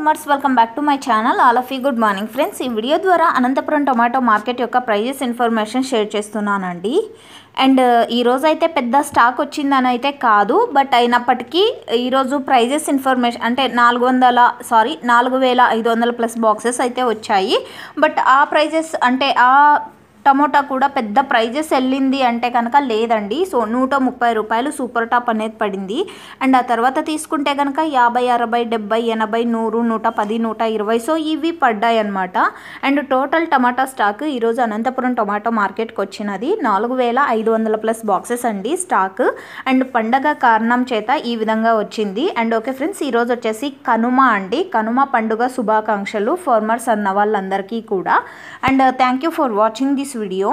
Farmers welcome back to my channel. All of you good morning friends. ఈ video ద్వారా Anantapuram tomato market యొక్క prices information share చేస్తున్నానండి. And ఈరోజు అయితే పెద్ద స్టాక్ వచ్చిందని అయితే కాదు, బట్ అయినప్పటికీ ఈరోజు ప్రైజెస్ ఇన్ఫర్మేషన్ అంటే 4500 ప్లస్ బాక్సెస్ అయితే వచ్చాయి. బట్ ఆ ప్రైజెస్ అంటే ఆ టమోటా కూడా పెద్ద ప్రైజెస్ వెళ్ళింది అంటే కనుక లేదండి. సో 130 రూపాయలు సూపర్ టాప్ అనేది పడింది. అండ్ ఆ తర్వాత తీసుకుంటే కనుక 50, 60, 70, 80, 100, 110, 120 సో ఇవి పడ్డాయి అనమాట. అండ్ టోటల్ టమాటా స్టాక్ ఈరోజు అనంతపురం టొమాటో మార్కెట్కి వచ్చినది 4500 ప్లస్ బాక్సెస్ అండి స్టాక్. అండ్ పండగ కారణం చేత ఈ విధంగా వచ్చింది. అండ్ ఓకే ఫ్రెండ్స్, ఈరోజు వచ్చేసి కనుమ అండి. కనుమ పండుగ శుభాకాంక్షలు ఫార్మర్స్ అన్న వాళ్ళందరికీ కూడా. And thank you for watching this video.